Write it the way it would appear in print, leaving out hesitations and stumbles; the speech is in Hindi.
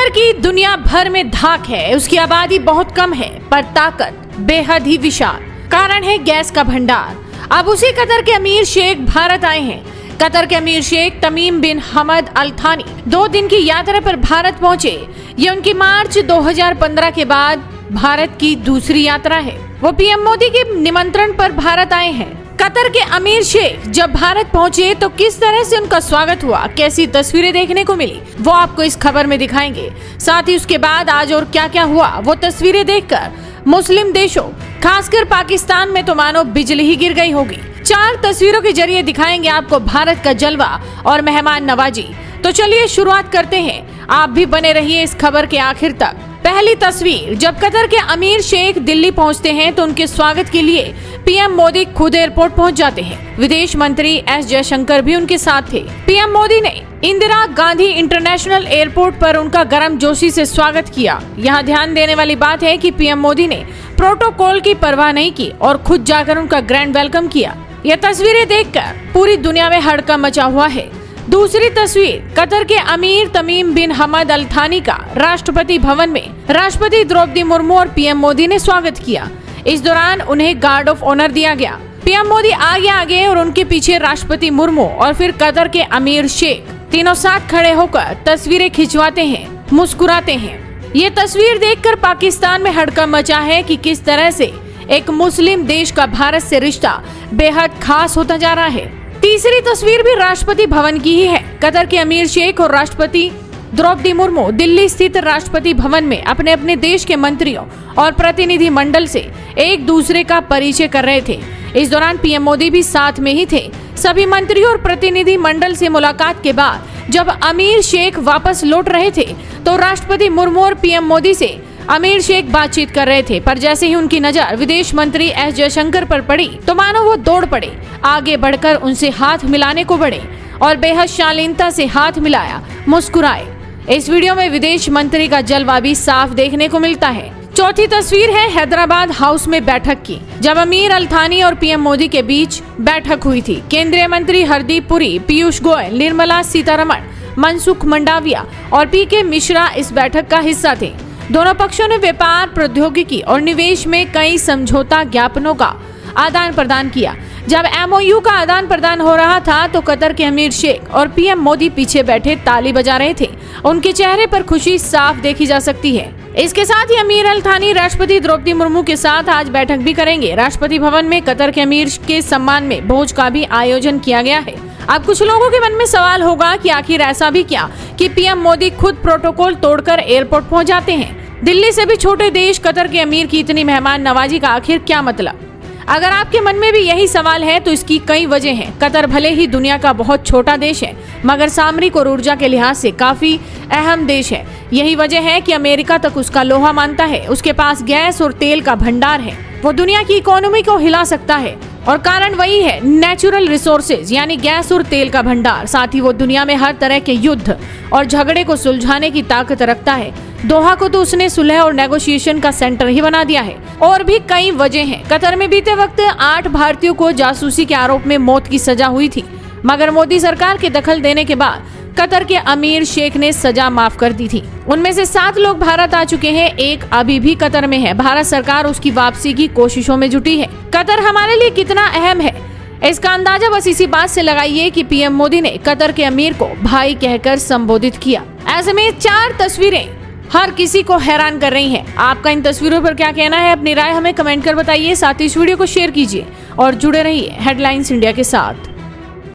कतर की दुनिया भर में धाक है, उसकी आबादी बहुत कम है पर ताकत बेहद ही विशाल। कारण है गैस का भंडार। अब उसी कतर के अमीर शेख भारत आए हैं। कतर के अमीर शेख तमीम बिन हमद अल थानी 2 दिन की यात्रा पर भारत पहुंचे। ये उनकी मार्च 2015 के बाद भारत की दूसरी यात्रा है। वो पीएम मोदी के निमंत्रण पर भारत आए हैं। कतर के अमीर शेख जब भारत पहुंचे तो किस तरह से उनका स्वागत हुआ, कैसी तस्वीरें देखने को मिली, वो आपको इस खबर में दिखाएंगे। साथ ही उसके बाद आज और क्या क्या हुआ वो तस्वीरें देखकर मुस्लिम देशों खासकर पाकिस्तान में तो मानो बिजली ही गिर गई होगी। 4 तस्वीरों के जरिए दिखाएंगे आपको भारत का जलवा और मेहमान नवाजी। तो चलिए शुरुआत करते हैं। आप भी बने रहिए इस खबर के आखिर तक। पहली तस्वीर, जब कतर के अमीर शेख दिल्ली पहुंचते हैं तो उनके स्वागत के लिए पीएम मोदी खुद एयरपोर्ट पहुंच जाते हैं। विदेश मंत्री एस जयशंकर भी उनके साथ थे। पीएम मोदी ने इंदिरा गांधी इंटरनेशनल एयरपोर्ट पर उनका गर्मजोशी से स्वागत किया। यहाँ ध्यान देने वाली बात है कि पीएम मोदी ने प्रोटोकॉल की परवाह नहीं की और खुद जाकर उनका ग्रैंड वेलकम किया। यह तस्वीरें देखकर पूरी दुनिया में हड़कंप मचा हुआ है। दूसरी तस्वीर, कतर के अमीर तमीम बिन हमद अल थानी का राष्ट्रपति भवन में राष्ट्रपति द्रौपदी मुर्मू और पीएम मोदी ने स्वागत किया। इस दौरान उन्हें गार्ड ऑफ ऑनर दिया गया। पीएम मोदी आगे और उनके पीछे राष्ट्रपति मुर्मू और फिर कतर के अमीर शेख तीनों साथ खड़े होकर तस्वीरें खिंचवाते हैं, मुस्कुराते हैं। ये तस्वीर देखकर पाकिस्तान में हड़कंप मचा है कि किस तरह से एक मुस्लिम देश का भारत से रिश्ता बेहद खास होता जा रहा है। तीसरी तस्वीर भी राष्ट्रपति भवन की ही है। कतर के अमीर शेख और राष्ट्रपति द्रौपदी मुर्मू दिल्ली स्थित राष्ट्रपति भवन में अपने अपने देश के मंत्रियों और प्रतिनिधि मंडल से एक दूसरे का परिचय कर रहे थे। इस दौरान पीएम मोदी भी साथ में ही थे। सभी मंत्रियों और प्रतिनिधि मंडल से मुलाकात के बाद जब अमीर शेख वापस लौट रहे थे तो राष्ट्रपति मुर्मू और पीएम मोदी से अमीर शेख बातचीत कर रहे थे, पर जैसे ही उनकी नजर विदेश मंत्री एस जयशंकर पर पड़ी तो मानो वो दौड़ पड़े, आगे बढ़कर उनसे हाथ मिलाने को बढ़े और बेहद शालीनता से हाथ मिलाया, मुस्कुराए। इस वीडियो में विदेश मंत्री का जलवा भी साफ देखने को मिलता है। चौथी तस्वीर है हैदराबाद हाउस में बैठक की, जब अमीर अल थानी और पीएम मोदी के बीच बैठक हुई थी। केंद्रीय मंत्री हरदीप पुरी, पीयूष गोयल, निर्मला सीतारमण, मनसुख मंडाविया और पीके मिश्रा इस बैठक का हिस्सा थे। दोनों पक्षों ने व्यापार, प्रौद्योगिकी और निवेश में कई समझौता ज्ञापनों का आदान प्रदान किया। जब एमओयू का आदान प्रदान हो रहा था तो कतर के अमीर शेख और पीएम मोदी पीछे बैठे ताली बजा रहे थे। उनके चेहरे पर खुशी साफ देखी जा सकती है। इसके साथ ही अमीर अल थानी राष्ट्रपति द्रौपदी मुर्मू के साथ आज बैठक भी करेंगे। राष्ट्रपति भवन में कतर के अमीर के सम्मान में भोज का भी आयोजन किया गया है। अब कुछ लोगों के मन में सवाल होगा कि आखिर ऐसा भी क्या कि पीएम मोदी खुद प्रोटोकॉल तोड़कर एयरपोर्ट पहुंच जाते हैं। दिल्ली से भी छोटे देश कतर के अमीर की इतनी मेहमान नवाजी का आखिर क्या मतलब? अगर आपके मन में भी यही सवाल है तो इसकी कई वजह हैं। कतर भले ही दुनिया का बहुत छोटा देश है मगर सामरिक और ऊर्जा के लिहाज से काफी अहम देश है। यही वजह है कि अमेरिका तक उसका लोहा मानता है। उसके पास गैस और तेल का भंडार है। वो दुनिया की इकोनॉमी को हिला सकता है और कारण वही है नेचुरल रिसोर्सेज यानी गैस और तेल का भंडार। साथ ही वो दुनिया में हर तरह के युद्ध और झगड़े को सुलझाने की ताकत रखता है। दोहा को तो उसने सुलह और नेगोशिएशन का सेंटर ही बना दिया है। और भी कई वजह हैं। कतर में बीते वक्त 8 भारतीयों को जासूसी के आरोप में मौत की सजा हुई थी मगर मोदी सरकार के दखल देने के बाद कतर के अमीर शेख ने सजा माफ कर दी थी। उनमें से 7 लोग भारत आ चुके हैं, एक अभी भी कतर में है। भारत सरकार उसकी वापसी की कोशिशों में जुटी है। कतर हमारे लिए कितना अहम है इसका अंदाजा बस इसी बात से लगाइए कि पीएम मोदी ने कतर के अमीर को भाई कहकर संबोधित किया। ऐसे में 4 तस्वीरें हर किसी को हैरान कर रही हैं। आपका इन तस्वीरों पर क्या कहना है? अपनी राय हमें कमेंट कर बताइए। साथ ही इस वीडियो को शेयर कीजिए और जुड़े रहिए हेडलाइंस इंडिया के साथ।